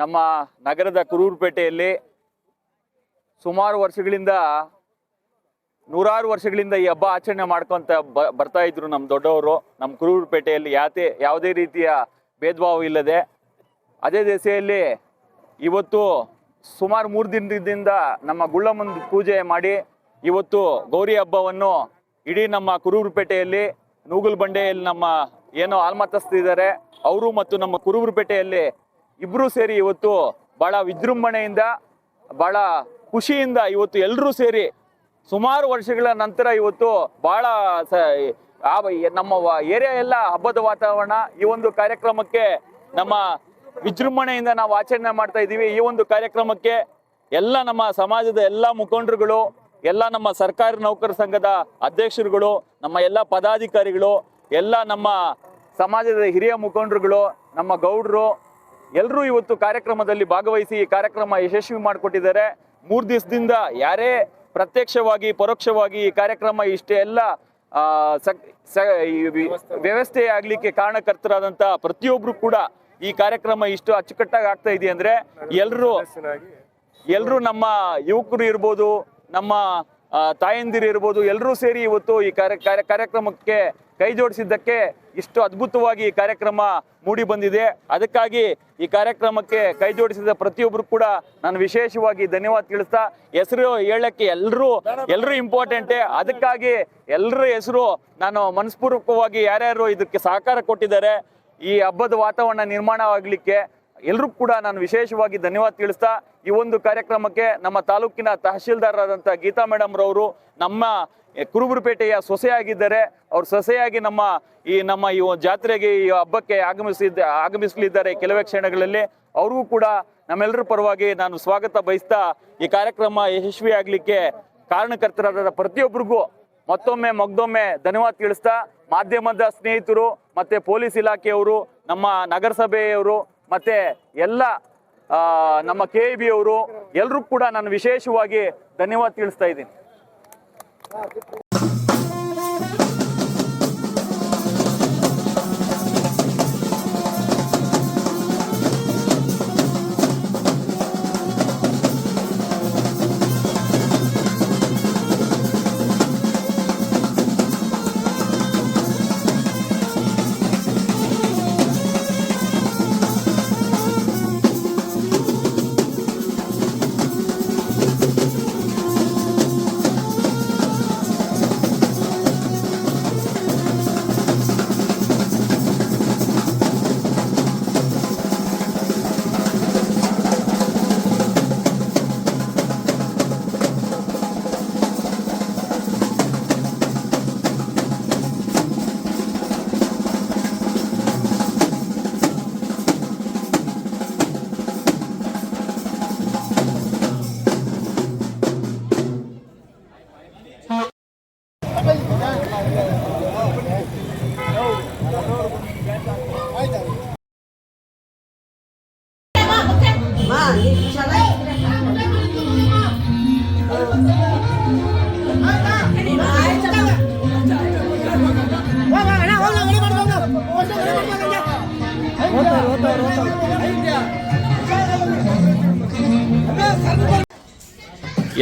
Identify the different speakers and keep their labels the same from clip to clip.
Speaker 1: ನಮ್ಮ ನಗರದ ಕುರೂರುಪೇಟೆಯಲ್ಲಿ ಸುಮಾರು ವರ್ಷಗಳಿಂದ ನೂರಾರು ವರ್ಷಗಳಿಂದ ಈ ಹಬ್ಬ ಆಚರಣೆ ಮಾಡ್ಕೊಂತ ಬರ್ತಾ ಇದ್ರು ನಮ್ಮ ದೊಡ್ಡವರು. ನಮ್ಮ ಕುರೂರುಪೇಟೆಯಲ್ಲಿ ಯಾವುದೇ ರೀತಿಯ ಭೇದ ಭಾವ ಇಲ್ಲದೆ ಅದೇ ದಿಸೆಯಲ್ಲಿ ಇವತ್ತು ಸುಮಾರು 3 ದಿನದಿಂದ ನಮ್ಮ ಗುಳ್ಳಮ್ಮನ ಪೂಜೆ ಮಾಡಿ ಇವತ್ತು ಗೌರಿ ಹಬ್ಬವನ್ನು ಇಡೀ ನಮ್ಮ ಕುರೂರುಪೇಟೆಯಲ್ಲಿ ನೂಗುಲ್ ಬಂಡೆಯಲ್ಲಿ ನಮ್ಮ ಏನೋ ಆಲ್ಮತಸ್ತಿದ್ದಾರೆ ಅವರು ಮತ್ತು ನಮ್ಮ ಕುರೂರುಪೇಟೆಯಲ್ಲಿ ಇಬ್ಬರೂ ಸೇರಿ ಇವತ್ತು ಭಾಳ ವಿಜೃಂಭಣೆಯಿಂದ ಭಾಳ ಖುಷಿಯಿಂದ ಇವತ್ತು ಎಲ್ಲರೂ ಸೇರಿ ಸುಮಾರು ವರ್ಷಗಳ ನಂತರ ಇವತ್ತು ಭಾಳ ನಮ್ಮ ಏರಿಯಾ ಎಲ್ಲ ಹಬ್ಬದ ವಾತಾವರಣ. ಈ ಒಂದು ಕಾರ್ಯಕ್ರಮಕ್ಕೆ ನಮ್ಮ ವಿಜೃಂಭಣೆಯಿಂದ ನಾವು ಆಚರಣೆ ಮಾಡ್ತಾ ಇದ್ದೀವಿ. ಈ ಒಂದು ಕಾರ್ಯಕ್ರಮಕ್ಕೆ ಎಲ್ಲ ನಮ್ಮ ಸಮಾಜದ ಎಲ್ಲ ಮುಖಂಡರುಗಳು, ಎಲ್ಲ ನಮ್ಮ ಸರ್ಕಾರಿ ನೌಕರ ಸಂಘದ ಅಧ್ಯಕ್ಷರುಗಳು, ನಮ್ಮ ಎಲ್ಲ ಪದಾಧಿಕಾರಿಗಳು, ಎಲ್ಲ ನಮ್ಮ ಸಮಾಜದ ಹಿರಿಯ ಮುಖಂಡರುಗಳು, ನಮ್ಮ ಗೌಡರು ಎಲ್ಲರೂ ಇವತ್ತು ಕಾರ್ಯಕ್ರಮದಲ್ಲಿ ಭಾಗವಹಿಸಿ ಈ ಕಾರ್ಯಕ್ರಮ ಯಶಸ್ವಿ ಮಾಡಿಕೊಟ್ಟಿದ್ದಾರೆ. 3 ದಿವಸದಿಂದ ಯಾರೇ ಪ್ರತ್ಯಕ್ಷವಾಗಿ ಪರೋಕ್ಷವಾಗಿ ಈ ಕಾರ್ಯಕ್ರಮ ಇಷ್ಟೇ ಎಲ್ಲ ವ್ಯವಸ್ಥೆ ಆಗಲಿಕ್ಕೆ ಕಾರಣಕರ್ತರಾದಂಥ ಪ್ರತಿಯೊಬ್ಬರು ಕೂಡ ಈ ಕಾರ್ಯಕ್ರಮ ಇಷ್ಟು ಅಚ್ಚುಕಟ್ಟಾಗಿ ಆಗ್ತಾ ಇದೆ ಅಂದರೆ ಎಲ್ಲರೂ ನಮ್ಮ ಯುವಕರು ಇರ್ಬೋದು, ನಮ್ಮ ತಾಯಂದಿರು ಇರ್ಬೋದು, ಎಲ್ಲರೂ ಸೇರಿ ಇವತ್ತು ಈ ಕಾರ್ಯಕ್ರಮಕ್ಕೆ ಕೈ ಜೋಡಿಸಿದ್ದಕ್ಕೆ ಇಷ್ಟು ಅದ್ಭುತವಾಗಿ ಈ ಕಾರ್ಯಕ್ರಮ ಮೂಡಿ ಬಂದಿದೆ. ಅದಕ್ಕಾಗಿ ಈ ಕಾರ್ಯಕ್ರಮಕ್ಕೆ ಕೈ ಜೋಡಿಸಿದ ಪ್ರತಿಯೊಬ್ಬರು ಕೂಡ ನಾನು ವಿಶೇಷವಾಗಿ ಧನ್ಯವಾದ ತಿಳಿಸ್ತಾ, ಹೆಸರು ಹೇಳಕ್ಕೆ ಎಲ್ಲರೂ ಇಂಪಾರ್ಟೆಂಟೇ. ಅದಕ್ಕಾಗಿ ಎಲ್ಲರ ಹೆಸರು ನಾನು ಮನಸ್ಪೂರ್ವಕವಾಗಿ ಯಾರ್ಯಾರು ಇದಕ್ಕೆ ಸಹಕಾರ ಕೊಟ್ಟಿದ್ದಾರೆ ಈ ಹಬ್ಬದ ವಾತಾವರಣ ನಿರ್ಮಾಣವಾಗಲಿಕ್ಕೆ ಎಲ್ಲರೂ ಕೂಡ ನಾನು ವಿಶೇಷವಾಗಿ ಧನ್ಯವಾದ ತಿಳಿಸ್ತಾ, ಈ ಒಂದು ಕಾರ್ಯಕ್ರಮಕ್ಕೆ ನಮ್ಮ ತಾಲೂಕಿನ ತಹಶೀಲ್ದಾರರಾದಂಥ ಗೀತಾ ಮೇಡಮ್ ರವರು ನಮ್ಮ ಕುರುಬುರುಪೇಟೆಯ ಸೊಸೆಯಾಗಿದ್ದಾರೆ. ಅವ್ರು ಸೊಸೆಯಾಗಿ ನಮ್ಮ ಈ ಜಾತ್ರೆಗೆ ಈ ಹಬ್ಬಕ್ಕೆ ಆಗಮಿಸಲಿದ್ದಾರೆ ಕೆಲವೇ ಕ್ಷಣಗಳಲ್ಲಿ. ಅವ್ರಿಗೂ ಕೂಡ ನಮ್ಮೆಲ್ಲರ ಪರವಾಗಿ ನಾನು ಸ್ವಾಗತ ಬಯಸ್ತಾ ಈ ಕಾರ್ಯಕ್ರಮ ಯಶಸ್ವಿ ಆಗಲಿಕ್ಕೆ ಕಾರಣಕರ್ತರಾದ ಪ್ರತಿಯೊಬ್ಬರಿಗೂ ಮತ್ತೊಮ್ಮೆ ಧನ್ಯವಾದ ತಿಳಿಸ್ತಾ, ಮಾಧ್ಯಮದ ಸ್ನೇಹಿತರು ಮತ್ತೆ ಪೊಲೀಸ್ ಇಲಾಖೆಯವರು, ನಮ್ಮ ನಗರಸಭೆಯವರು ಮತ್ತೆ ಎಲ್ಲ ನಮ್ಮ KIB ಅವರು ಎಲ್ಲರೂ ಕೂಡ ನಾನು ವಿಶೇಷವಾಗಿ ಧನ್ಯವಾದ ತಿಳಿಸ್ತಾ ಇದ್ದೀನಿ.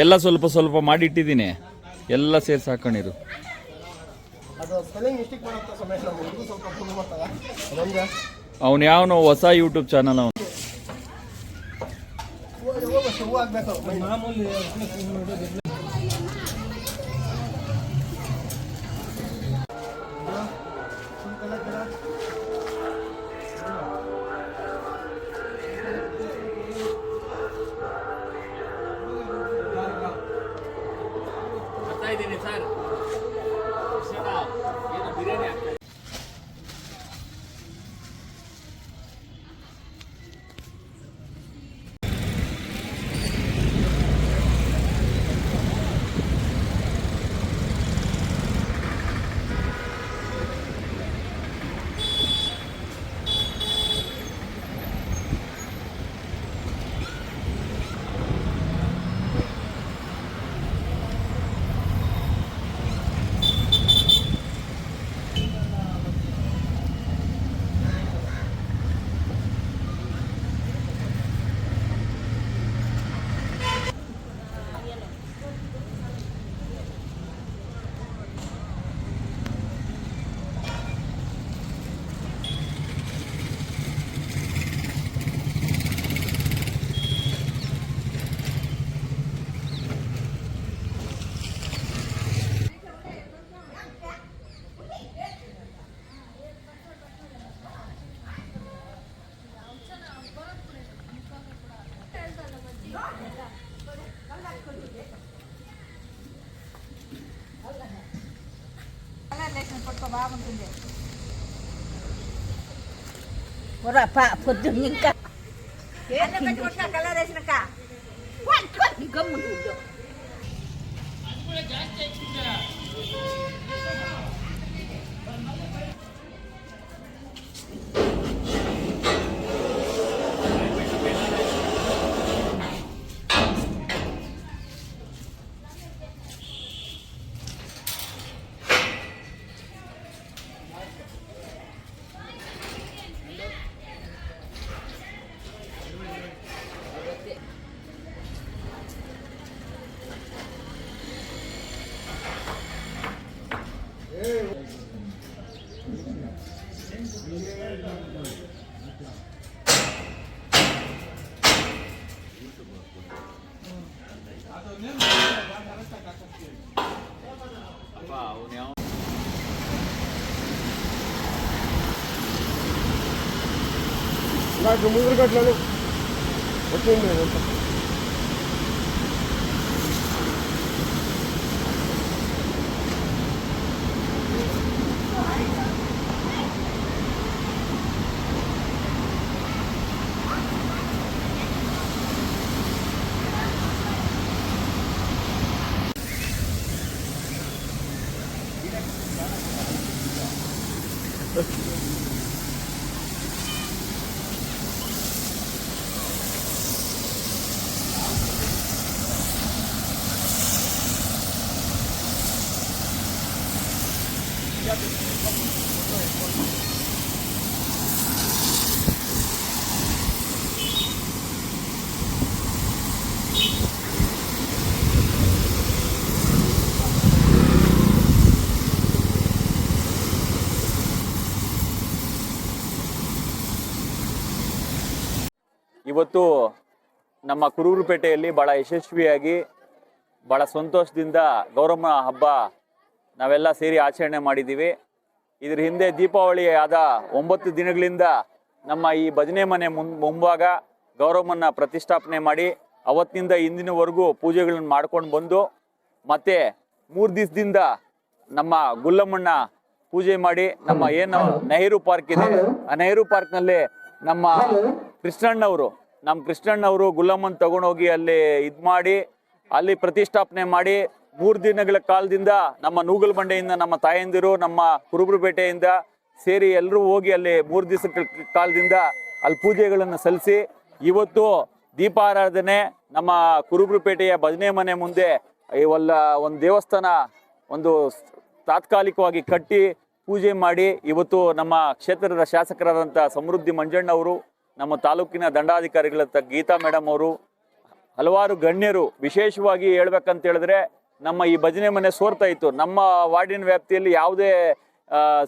Speaker 1: ಎಲ್ಲ ಸ್ವಲ್ಪ ಮಾಡಿಟ್ಟಿದ್ದೀನಿ, ಎಲ್ಲ ಸೇರಿಸಿ ಹಾಕೊಂಡಿರು.
Speaker 2: ಅದು ಸ್ಪೆಲ್ಲಿಂಗ್ ಮಿಸ್ಟೇಕ್ ಮಾಡುತ್ತೆ ಸಮೇಶ ನಮ್ಮ ಹುಡುಗ ಸ್ವಲ್ಪ ಹುಡುಗ ಬರ್ತಾಗ ಅದೊಂದು
Speaker 1: ಅವನು ಯಾವನು ಹೊಸ ಯೂಟ್ಯೂಬ್ ಚಾನಲ್ ಅವನು
Speaker 2: ಹೂವು ಆಗಬೇಕು ಮಾಮೂಲಿ
Speaker 1: ಇದ್ದೀನಿ ಸರ್ ಏನು ಬಿರಿಯಾನಿ ಆಗ್ತಾ ಇದೆ.
Speaker 3: Ora pak betul nikah. Ada macam mana kalau ada nikah? Wah, kau ni kamu duduk.
Speaker 2: నాకు ముందు కట్టలేదు వచ్చింది
Speaker 1: ಇವತ್ತು ನಮ್ಮ ಕುರೂರುಪೇಟೆಯಲ್ಲಿ ಭಾಳ ಯಶಸ್ವಿಯಾಗಿ ಭಾಳ ಸಂತೋಷದಿಂದ ಗೌರಮ್ಮ ಹಬ್ಬ ನಾವೆಲ್ಲ ಸೇರಿ ಆಚರಣೆ ಮಾಡಿದ್ದೀವಿ. ಇದ್ರ ಹಿಂದೆ ದೀಪಾವಳಿ ಆದ 9 ದಿನಗಳಿಂದ ನಮ್ಮ ಈ ಭಜನೆ ಮನೆ ಮುಂಭಾಗ ಗೌರಮ್ಮನ ಪ್ರತಿಷ್ಠಾಪನೆ ಮಾಡಿ ಅವತ್ತಿನಿಂದ ಇಂದಿನವರೆಗೂ ಪೂಜೆಗಳನ್ನು ಮಾಡ್ಕೊಂಡು ಬಂದು ಮತ್ತೆ 3 ದಿವಸದಿಂದ ನಮ್ಮ ಗುಲ್ಲಮ್ಮಣ್ಣ ಪೂಜೆ ಮಾಡಿ ನಮ್ಮ ಏನು ನೆಹರು ಪಾರ್ಕ್ ಇದೆ ಆ ನೆಹರು ಪಾರ್ಕ್ನಲ್ಲಿ ನಮ್ಮ ಕೃಷ್ಣಣ್ಣವರು ಗುಲ್ಲಮ್ಮನ್ ತಗೊಂಡೋಗಿ ಅಲ್ಲಿ ಇದು ಮಾಡಿ ಅಲ್ಲಿ ಪ್ರತಿಷ್ಠಾಪನೆ ಮಾಡಿ 3 ದಿನಗಳ ಕಾಲದಿಂದ ನಮ್ಮ ನೂಗಲ್ ಬಂಡೆಯಿಂದ ನಮ್ಮ ತಾಯಂದಿರು ನಮ್ಮ ಕುರುಬರುಪೇಟೆಯಿಂದ ಸೇರಿ ಎಲ್ಲರೂ ಹೋಗಿ ಅಲ್ಲಿ 3 ದಿವಸಗಳ ಕಾಲದಿಂದ ಅಲ್ಲಿ ಪೂಜೆಗಳನ್ನು ಸಲ್ಲಿಸಿ ಇವತ್ತು ದೀಪಾರಾಧನೆ ನಮ್ಮ ಕುರುಬರುಪೇಟೆಯ ಭಜನೆ ಮನೆ ಮುಂದೆ ಒಂದು ದೇವಸ್ಥಾನ ಒಂದು ತಾತ್ಕಾಲಿಕವಾಗಿ ಕಟ್ಟಿ ಪೂಜೆ ಮಾಡಿ ಇವತ್ತು ನಮ್ಮ ಕ್ಷೇತ್ರದ ಶಾಸಕರಾದಂಥ ಸಮೃದ್ಧಿ ಮಂಜಣ್ಣವರು, ನಮ್ಮ ತಾಲೂಕಿನ ದಂಡಾಧಿಕಾರಿಗಳಂತ ಗೀತಾ ಮೇಡಮ್ ಅವರು, ಹಲವಾರು ಗಣ್ಯರು, ವಿಶೇಷವಾಗಿ ಹೇಳ್ಬೇಕಂತ ಹೇಳಿದ್ರೆ ನಮ್ಮ ಈ ಭಜನೆ ಮನೆ ಸೋರ್ತಾ ಇತ್ತು. ನಮ್ಮ ವಾರ್ಡಿನ ವ್ಯಾಪ್ತಿಯಲ್ಲಿ ಯಾವುದೇ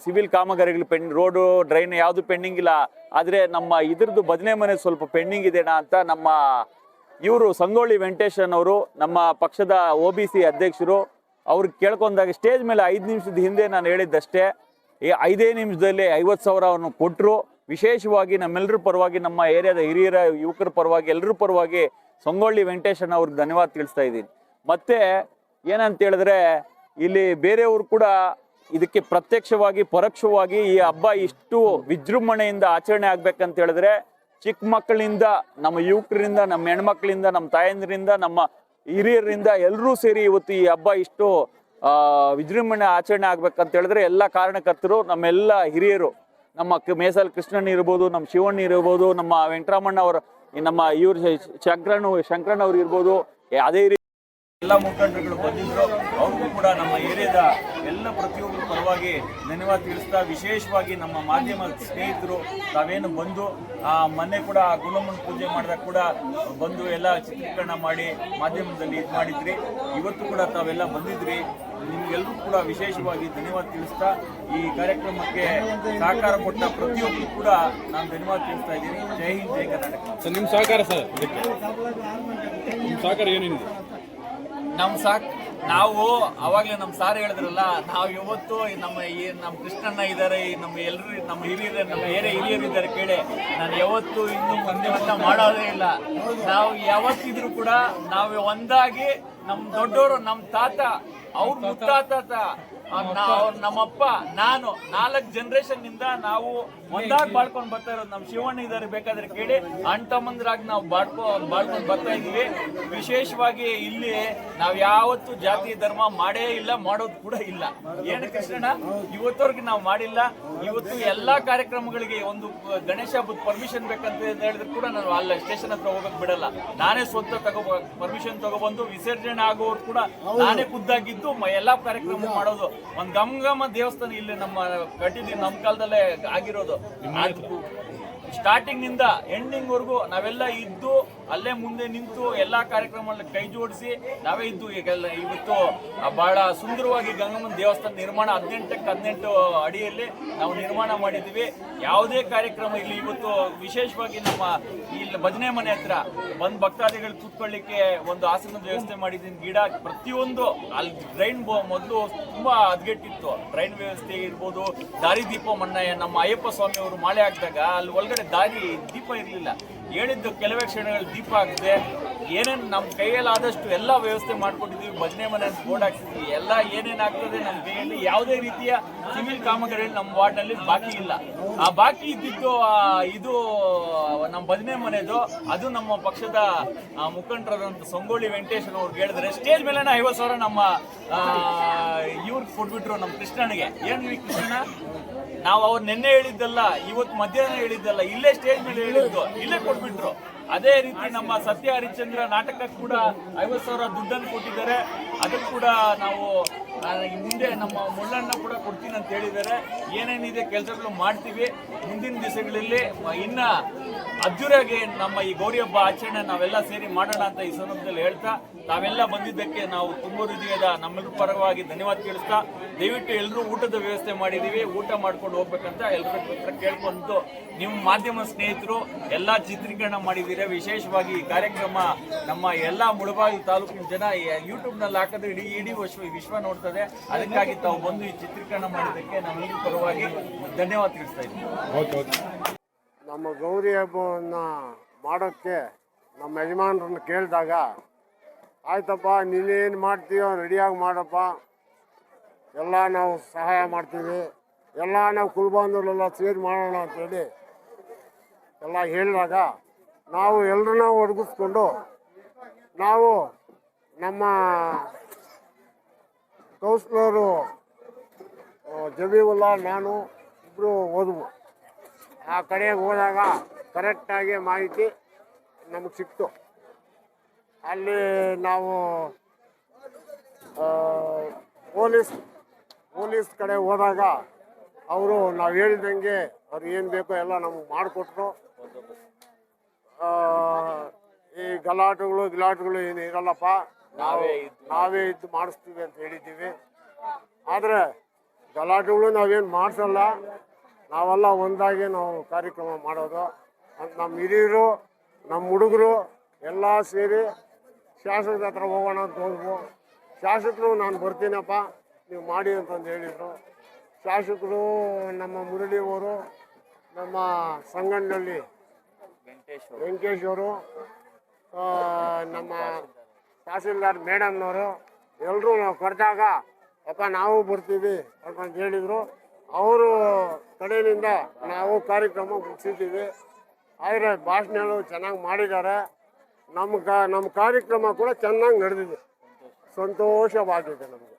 Speaker 1: ಸಿವಿಲ್ ಕಾಮಗಾರಿಗಳು ರೋಡು ಡ್ರೈನ್ ಯಾವುದು ಪೆಂಡಿಂಗ್ ಇಲ್ಲ. ಆದರೆ ನಮ್ಮ ಇದ್ರದ್ದು ಭಜನೆ ಮನೆ ಸ್ವಲ್ಪ ಪೆಂಡಿಂಗ್ ಇದೆನಾ ಅಂತ ನಮ್ಮ ಇವರು ಸಂಗೊಳ್ಳಿ ವೆಂಕಟೇಶನ್ ಅವರು, ನಮ್ಮ ಪಕ್ಷದ OBC ಅಧ್ಯಕ್ಷರು, ಅವ್ರಿಗೆ ಕೇಳ್ಕೊಂಡಾಗ ಸ್ಟೇಜ್ ಮೇಲೆ 5 ನಿಮಿಷದ ಹಿಂದೆ ನಾನು ಹೇಳಿದ್ದಷ್ಟೇ, 5 ನಿಮಿಷದಲ್ಲಿ 50,000 ಕೊಟ್ಟರು. ವಿಶೇಷವಾಗಿ ನಮ್ಮೆಲ್ಲರ ಪರವಾಗಿ, ನಮ್ಮ ಏರಿಯಾದ ಹಿರಿಯರ ಯುವಕರ ಪರವಾಗಿ, ಎಲ್ಲರ ಪರವಾಗಿ ಸಂಗೊಳ್ಳಿ ವೆಂಕಟೇಶನ್ ಅವ್ರಿಗೆ ಧನ್ಯವಾದ ತಿಳಿಸ್ತಾ ಇದ್ದೀನಿ. ಮತ್ತೆ ಏನಂತ ಹೇಳಿದ್ರೆ, ಇಲ್ಲಿ ಬೇರೆಯವರು ಕೂಡ ಇದಕ್ಕೆ ಪ್ರತ್ಯಕ್ಷವಾಗಿ ಪರೋಕ್ಷವಾಗಿ ಈ ಹಬ್ಬ ಇಷ್ಟು ವಿಜೃಂಭಣೆಯಿಂದ ಆಚರಣೆ ಆಗ್ಬೇಕಂತ ಹೇಳಿದ್ರೆ, ಚಿಕ್ಕ ಮಕ್ಕಳಿಂದ, ನಮ್ಮ ಯುವಕರಿಂದ, ನಮ್ಮ ಹೆಣ್ಮಕ್ಳಿಂದ, ನಮ್ಮ ತಾಯಂದ್ರಿಂದ, ನಮ್ಮ ಹಿರಿಯರಿಂದ ಎಲ್ಲರೂ ಸೇರಿ ಇವತ್ತು ಈ ಹಬ್ಬ ಇಷ್ಟು ವಿಜೃಂಭಣೆ ಆಚರಣೆ ಆಗ್ಬೇಕಂತ ಹೇಳಿದ್ರೆ ಎಲ್ಲ ಕಾರಣಕರ್ತರು, ನಮ್ಮೆಲ್ಲ ಹಿರಿಯರು, ನಮ್ಮ ಮೇಸಲ್ ಕೃಷ್ಣಣ್ಣ ಇರ್ಬೋದು, ನಮ್ಮ ಶಿವಣ್ಣ ಇರ್ಬೋದು, ನಮ್ಮ ವೆಂಕಟರಮಣ್ಣ ಅವರು, ನಮ್ಮ ಇವ್ರು ಶಂಕರಣ್ಣ ಅವ್ರು ಇರ್ಬೋದು, ಅದೇ ರೀತಿ ಎಲ್ಲ ಮುಖಂಡರುಗಳು ಬಂದಿದ್ರು. ಅವ್ರಿಗೂ ಕೂಡ ನಮ್ಮ ಏರಿಯಾದ ಎಲ್ಲ ಪ್ರತಿಯೊಬ್ಬರ ಪರವಾಗಿ ಧನ್ಯವಾದ ತಿಳಿಸ್ತಾ, ವಿಶೇಷವಾಗಿ ನಮ್ಮ ಮಾಧ್ಯಮ ಸ್ನೇಹಿತರು ತಾವೇನು ಬಂದು ಮೊನ್ನೆ ಕೂಡ ಗುಣಮನ್ ಪೂಜೆ ಮಾಡಿದಾಗ ಕೂಡ ಬಂದು ಎಲ್ಲ ಚಿತ್ರೀಕರಣ ಮಾಡಿ ಮಾಧ್ಯಮದಲ್ಲಿ ಇದು ಮಾಡಿದ್ರಿ. ಇವತ್ತು ಕೂಡ ತಾವೆಲ್ಲ ಬಂದಿದ್ರಿ. ನಿಮ್ಗೆಲ್ಲರೂ ಕೂಡ ವಿಶೇಷವಾಗಿ ಧನ್ಯವಾದ ತಿಳಿಸ್ತಾ, ಈ ಕಾರ್ಯಕ್ರಮಕ್ಕೆ ಸಹಕಾರ ಕೊಟ್ಟ ಪ್ರತಿಯೊಬ್ಬರು ಕೂಡ ನಾನು ಧನ್ಯವಾದ ತಿಳಿಸ್ತಾ ಇದ್ದೀನಿ. ಜೈ ಹಿಂದ್, ಜೈ ಕರ್ನಾಟಕ.
Speaker 4: ಸರ್, ನಿಮ್ಮ ಸಹಕಾರ ಸರ್, ನಿಮ್ಮ ಸಹಕಾರ ಏನೇನಿದೆ?
Speaker 1: ನಾವು ಅವಾಗಲೇ ನಮ್ಮ ಸಾರ್ ಹೇಳಿದ್ರಲ್ಲ, ನಾವು ಇವತ್ತು ನಮ್ಮ ಕೃಷ್ಣಣ್ಣ ಇದ್ದಾರೆ, ನಮ್ಮ ಹಿರಿಯರು, ನಮ್ಮ ಹಿರಿಯರು ಇದ್ದಾರೆ ಕೇಳಿ, ನಾನು ಯಾವತ್ತು ಇನ್ನು ಮುಂದೆ ಮಾಡೋದೇ ಇಲ್ಲ. ನಾವು ಯಾವತ್ತಿದ್ರು ಕೂಡ ನಾವು ಒಂದಾಗಿ, ನಮ್ಮ ದೊಡ್ಡವರು, ನಮ್ಮ ತಾತ, ಅವ್ರ ಮುತ್ತಾತ, ನಮ್ಮಪ್ಪ, ನಾನು 4 ಜನರೇಷನ್ ನಿಂದ ನಾವು ಒಂದಾಗಿ ಬಾಳ್ಕೊಂಡು ಬರ್ತಾ ಇರೋದು. ನಮ್ಮ ಶಿವಣ್ಣ ಇದ್ದಾರೆ, ಬೇಕಾದ್ರೆ ಕೇಳಿ, ಅಣ್ತಮ್ಮಂದ್ರಾಗಿ ನಾವು ಬಾಳ್ಕೊಂಡು ಬರ್ತಾ ಇದೀವಿ. ವಿಶೇಷವಾಗಿ ಇಲ್ಲಿ ನಾವು ಯಾವತ್ತು ಜಾತಿ ಧರ್ಮ ಮಾಡೇ ಇಲ್ಲ, ಮಾಡೋದು ಕೂಡ ಇಲ್ಲ. ಏನು ಕೃಷ್ಣಣ್ಣ, ಇವತ್ತವರೆಗೆ ನಾವು ಮಾಡಿಲ್ಲ. ಇವತ್ತು ಎಲ್ಲಾ ಕಾರ್ಯಕ್ರಮಗಳಿಗೆ ಒಂದು ಗಣೇಶ ಹಬ್ಬದ ಪರ್ಮಿಷನ್ ಬೇಕಂತ ಹೇಳಿದ್ರು ಕೂಡ ನಾನು ಅಲ್ಲ ಸ್ಟೇಷನ್ ಹತ್ರ ಹೋಗಕ್ ಬಿಡಲ್ಲ. ನಾನೇ ಸ್ವಂತ ಪರ್ಮಿಷನ್ ತಗೊಬಂದು ವಿಸರ್ಜನೆ ಆಗೋರು ಕೂಡ ನಾನೇ ಖುದ್ದಾಗಿದ್ದು ಎಲ್ಲಾ ಕಾರ್ಯಕ್ರಮ ಮಾಡೋದು. ಒಂದ್ ಗಮ ದೇವಸ್ಥಾನ ಇಲ್ಲಿ ನಮ್ಮ ಕಟ್ಟಿದೀವಿ, ನಮ್ಮ ಕಾಲದಲ್ಲೇ ಆಗಿರೋದು. ಸ್ಟಾರ್ಟಿಂಗ್ ನಿಂದ ಎಂಡಿಂಗ್ ವರ್ಗು ನಾವೆಲ್ಲ ಇದ್ದು ಅಲ್ಲೇ ಮುಂದೆ ನಿಂತು ಎಲ್ಲಾ ಕಾರ್ಯಕ್ರಮ ಕೈ ಜೋಡಿಸಿ ನಾವೇ ಇದ್ದು. ಇವತ್ತು ಬಹಳ ಸುಂದರವಾಗಿ ಗಂಗಮ್ಮನ ದೇವಸ್ಥಾನ ನಿರ್ಮಾಣ 18ಕ್ಕೆ 18 ಅಡಿಯಲ್ಲಿ ನಾವು ನಿರ್ಮಾಣ ಮಾಡಿದ್ದೀವಿ. ಯಾವುದೇ ಕಾರ್ಯಕ್ರಮ ಇಲ್ಲಿ ಇವತ್ತು ವಿಶೇಷವಾಗಿ ನಮ್ಮ ಇಲ್ಲಿ ಭಜನೆ ಮನೆ ಹತ್ರ ಬಂದು ಭಕ್ತಾದಿಗಳು ಕೂತ್ಕೊಳ್ಳಿಕ್ಕೆ ಒಂದು ಆಸನದ ವ್ಯವಸ್ಥೆ ಮಾಡಿದ್ದೀನಿ. ಗಿಡ ಪ್ರತಿಯೊಂದು ಅಲ್ಲಿ ಡ್ರೈನ್ ಮೊದಲು ತುಂಬಾ ಹದಗೆಟ್ಟಿತ್ತು. ಡ್ರೈನ್ ವ್ಯವಸ್ಥೆ ಇರ್ಬೋದು, ದಾರಿ ದೀಪ ಮೊನ್ನೆ ನಮ್ಮ ಅಯ್ಯಪ್ಪ ಸ್ವಾಮಿ ಅವರು ಮಾಲೆ ಹಾಕಿದಾಗ ಅಲ್ಲಿ ಒಳಗಡೆ ದಾರಿ ದೀಪ ಇರಲಿಲ್ಲ. ಹೇಳಿದ್ದು ಕೆಲವೇ ಕ್ಷಣಗಳು ದೀಪ ಆಗಿದೆ. ಏನೇನು ನಮ್ಮ ಕೈಯಲ್ಲಾದಷ್ಟು ಎಲ್ಲ ವ್ಯವಸ್ಥೆ ಮಾಡ್ಕೊಂಡಿದ್ದೀವಿ. ಭಜನೆ ಮನೆ ಅಂತ ಬೋರ್ಡ್ ಹಾಕ್ತಿದ್ವಿ. ಎಲ್ಲ ಏನೇನಾಗ್ತದೆ ನಮ್ಮ ಕೈಯಲ್ಲಿ ಯಾವುದೇ ರೀತಿಯ ಸಿವಿಲ್ ಕಾಮಗಾರಿ ನಮ್ಮ ವಾರ್ಡ್ನಲ್ಲಿ ಬಾಕಿ ಇಲ್ಲ. ಆ ಬಾಕಿ ಇದ್ದಿದ್ದು ಇದು ನಮ್ಮ ಭಜನೆ ಮನೆದು. ಅದು ನಮ್ಮ ಪಕ್ಷದ ಮುಖಂಡರಾದಂಥ ಸಂಗೊಳ್ಳಿ ವೆಂಕಟೇಶನ್ ಅವ್ರಿಗೆ ಹೇಳಿದ್ರೆ ಸ್ಟೇಜ್ ಮೇಲೆ 50,000 ನಮ್ಮ ಇವ್ರಿಗೆ ಕೊಟ್ಬಿಟ್ರು, ನಮ್ಮ ಕೃಷ್ಣನಿಗೆ. ಏನು ಕೃಷ್ಣ, ನಾವು ಅವ್ರು ನಿನ್ನೆ ಹೇಳಿದ್ದಲ್ಲ, ಇವತ್ತು ಮಧ್ಯಾಹ್ನ ಹೇಳಿದ್ದಲ್ಲ, ಇಲ್ಲೇ ಸ್ಟೇಜ್ ಮೇಲೆ ಹೇಳಿದ್ದು, ಇಲ್ಲೇ ಕೊಟ್ಬಿಟ್ರು. ಅದೇ ರೀತಿ ನಮ್ಮ ಸತ್ಯ ಹರಿಶ್ಚಂದ್ರ ನಾಟಕಕ್ಕೆ ಕೂಡ 50,000 ದುಡ್ಡನ್ನು ಕೊಟ್ಟಿದ್ದಾರೆ. ಅದಕ್ಕೆ ಕೂಡ ನಾವು ಮುಂದೆ ನಮ್ಮ ಮುಳ್ಳಣ್ಣ ಕೂಡ ಕೊಡ್ತೀನಿ ಅಂತ ಹೇಳಿದ್ದಾರೆ. ಏನೇನಿದೆ ಕೆಲಸಗಳು ಮಾಡ್ತೀವಿ. ಮುಂದಿನ ದಿವಸಗಳಲ್ಲಿ ಇನ್ನ ಅದ್ದೂರಿಯಾಗಿ ನಮ್ಮ ಈ ಗೌರಿ ಹಬ್ಬ ಆಚರಣೆ ನಾವೆಲ್ಲ ಸೇರಿ ಮಾಡೋಣ ಅಂತ ಈ ಸಂದರ್ಭದಲ್ಲಿ ಹೇಳ್ತಾ, ತಾವೆಲ್ಲ ಬಂದಿದ್ದಕ್ಕೆ ನಾವು ತುಂಬ ಹೃದಯದ ನಮ್ಮೆಲ್ಲರ ಪರವಾಗಿ ಧನ್ಯವಾದ ತಿಳಿಸ್ತಾ, ದಯವಿಟ್ಟು ಎಲ್ಲರೂ ಊಟದ ವ್ಯವಸ್ಥೆ ಮಾಡಿದ್ದೀವಿ, ಊಟ ಮಾಡ್ಕೊಂಡು ಹೋಗ್ಬೇಕಂತ ಎಲ್ಲರ ಹತ್ರ ಕೇಳ್ಕೊಂಡು, ನಿಮ್ಮ ಮಾಧ್ಯಮ ಸ್ನೇಹಿತರು ಎಲ್ಲ ಚಿತ್ರೀಕರಣ ಮಾಡಿದ್ದೀರಿ. ವಿಶೇಷವಾಗಿ ಈ ಕಾರ್ಯಕ್ರಮ ನಮ್ಮ ಎಲ್ಲ ಮುಳಬಾಗಿಲು ತಾಲೂಕಿನ ಜನ ಯೂಟ್ಯೂಬ್ನಲ್ಲಿ ಹಾಕಿದ್ರೆ ಇಡೀ ವಿಶ್ವ ನೋಡ್ತದೆ. ಅದಕ್ಕಾಗಿ ತಾವು ಬಂದು ಈ ಚಿತ್ರೀಕರಣ ಮಾಡಿದ್ದಕ್ಕೆ ನಮ್ಮೆಲ್ಲರ ಪರವಾಗಿ ಧನ್ಯವಾದ ತಿಳಿಸ್ತಾ ಇದ್ದೀವಿ.
Speaker 5: ನಮ್ಮ ಗೌರಿ ಹಬ್ಬವನ್ನು ಮಾಡೋಕ್ಕೆ ನಮ್ಮ ಯಜಮಾನರನ್ನು ಕೇಳಿದಾಗ, ಆಯ್ತಪ್ಪ ನೀನೇನು ಮಾಡ್ತೀಯೋ ರೆಡಿಯಾಗಿ ಮಾಡಪ್ಪ, ಎಲ್ಲ ನಾವು ಸಹಾಯ ಮಾಡ್ತೀವಿ, ಎಲ್ಲ ನಾವು ಕುಲಬಾಂಧವರೆಲ್ಲ ಸೇರಿ ಮಾಡೋಣ ಅಂತೇಳಿ ಎಲ್ಲ ಹೇಳಿದಾಗ ನಾವು ಎಲ್ಲರನ್ನ ಒದಗಿಸ್ಕೊಂಡು ನಾವು ನಮ್ಮ ಕೌನ್ಸಿಲರು ಜಬೀವುಲ್ಲಾ ನಾನು ಇಬ್ಬರು ಹೋದ್ವು. ಆ ಕಡೆಗೆ ಹೋದಾಗ ಕರೆಕ್ಟಾಗಿ ಮಾಹಿತಿ ನಮಗೆ ಸಿಕ್ತು. ಅಲ್ಲಿ ನಾವು ಪೊಲೀಸ್ ಕಡೆ ಹೋದಾಗ ಅವರು ನಾವು ಹೇಳಿದಂಗೆ ಅವ್ರು ಏನು ಬೇಕೋ ಎಲ್ಲ ನಮಗೆ ಮಾಡಿಕೊಟ್ರು. ಈ ಗಲಾಟೆಗಳು ಏನು ಇರಲ್ಲಪ್ಪ, ನಾವೇ ಇದ್ದು ಮಾಡಿಸ್ತೀವಿ ಅಂತ ಹೇಳಿದ್ದೀವಿ. ಆದರೆ ಗಲಾಟೆಗಳು ನಾವೇನು ಮಾಡಿಸಲ್ಲ, ನಾವೆಲ್ಲ ಒಂದಾಗಿ ನಾವು ಕಾರ್ಯಕ್ರಮ ಮಾಡೋದು ಅಂತ ನಮ್ಮ ಹಿರಿಯರು ನಮ್ಮ ಹುಡುಗರು ಎಲ್ಲ ಸೇರಿ ಶಾಸಕರ ಹತ್ರ ಹೋಗೋಣ ಅಂತ ಹೋದ್ವು. ಶಾಸಕರು ನಾನು ಬರ್ತೀನಪ್ಪ ನೀವು ಮಾಡಿ ಅಂತಂದು ಹೇಳಿದರು. ಶಾಸಕರು ನಮ್ಮ ಮುರಳಿ ಅವರು, ನಮ್ಮ ಸಂಗಣ್ಣಲ್ಲಿ ವೆಂಕಟೇಶ್ ಅವರು, ನಮ್ಮ ತಹಸೀಲ್ದಾರ್ ಮೇಡಮ್ನವರು ಎಲ್ಲರೂ ನಾವು ಕರೆದಾಗ ಅಪ್ಪ ನಾವು ಬರ್ತೀವಿ ಅಂತ ಹೇಳಿದರು. ಅವರು ಕಡೆಯಿಂದ ನಾವು ಕಾರ್ಯಕ್ರಮ ಮುಗಿಸಿದ್ದೀವಿ. ಆದರೆ ಭಾಷಣ ಚೆನ್ನಾಗಿ ಮಾಡಿದ್ದಾರೆ. ನಮ್ಮ ಕಾರ್ಯಕ್ರಮ ಕೂಡ ಚೆನ್ನಾಗಿ ನಡೆದಿದೆ, ಸಂತೋಷವಾಗಿದೆ ನಮಗೆ.